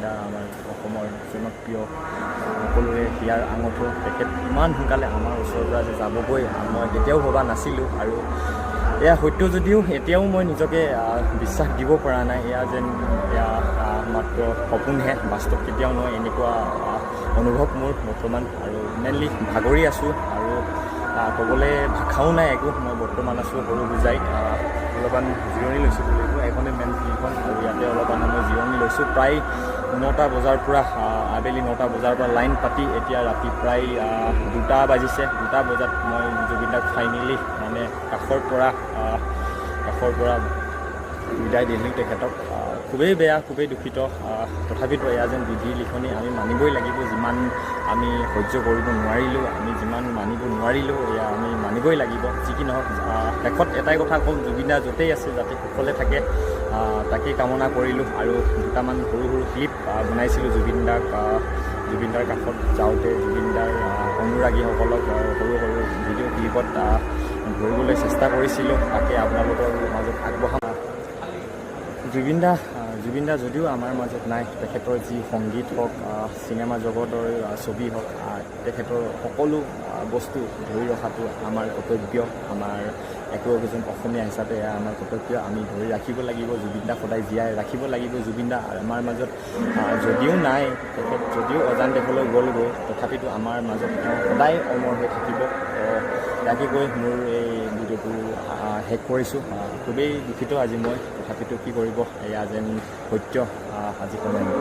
দা আমাৰ অসমৰ জনপ্ৰিয় সকলোৰে হিয়াৰ আঙঠো তেখেত ইমান সোনকালে আমাৰ ওচৰৰ পৰা যে যাবগৈ মই কেতিয়াও ভবা নাছিলোঁ। আৰু এয়া সত্য যদিও এতিয়াও মই নিজকে বিশ্বাস দিব পৰা নাই। এয়া যেন এয়া মাত্ৰ সপোনহে, বাস্তৱ কেতিয়াও নহয়, এনেকুৱা অনুভৱ মোৰ বৰ্তমান। আৰু মেইনলি ভাগৰি আছোঁ আৰু ক'বলৈ ভাষাও নাই একো। মই বৰ্তমান আছোঁ সৰু বুজাই, অলপমান জিৰণি লৈছোঁ বুলি লাগিব। এইখনে মেইন ফিল্ডখন আৰু ইয়াতে অলপমান সময় জিৰণি লৈছোঁ। প্ৰায় 9টা বজাৰ পৰা আবেলি 9টা বজাৰ পৰা লাইন পাতি এতিয়া ৰাতি প্ৰায় 2টা বাজিছে। 2টা বজাত মই জুবিন দাক ফাইনেলি মানে কাষৰ পৰা বিদায় দিলোঁ তেখেতক। খুবেই বেয়া, খুবেই দুখিত। তথাপিতো এয়া যেন বিধিৰ লিখনি, আমি মানিবই লাগিব। যিমান আমি সহ্য কৰিব নোৱাৰিলোঁ, আমি যিমান মানিব নোৱাৰিলোঁ, এয়া আমি মানিবই লাগিব। যি কি নহওক, শেষত এটাই কথা কওঁ, জুবিন দা য'তেই আছে যাতে সুখলে থাকে তাকেই কামনা কৰিলোঁ। আৰু দুটামান সৰু সৰু ক্লিপ বনাইছিলোঁ জুবিন দাৰ কাষত যাওঁতে, জুবিন দাৰ অনুৰাগীসকলক সৰু সৰু ভিডিঅ' ক্লিপত ধৰিবলৈ চেষ্টা কৰিছিলোঁ। তাকে আপোনালোকৰ মাজত আগবঢ়াম। জুবিন দা যদিও আমাৰ মাজত নাই, তেখেতৰ যি সংগীত হওক, চিনেমা জগতৰ ছবি হওক, তেখেতৰ সকলো বস্তু ধৰি ৰখাটো আমাৰ কৰ্তব্য। আমাৰ একোজন অসমীয়া হিচাপে এয়া আমাৰ কৰ্তব্য। আমি ধৰি ৰাখিব লাগিব। জুবিন দাক সদায় জীয়াই ৰাখিব লাগিব। জুবিন দা আমাৰ মাজত যদিও নাই, তেখেত যদিও অজান দেশলৈ গ'লগৈ, তথাপিতো আমাৰ মাজত তেওঁ সদায় অমৰ হৈ থাকিব। ইয়াকে কৈ মোৰ এই ভিডিঅ'টো শেষ কৰিছোঁ। খুবেই দুখিত আজি মই, তথাপিতো কি কৰিব, এয়া যেন সত্য আজি কমেণ্ট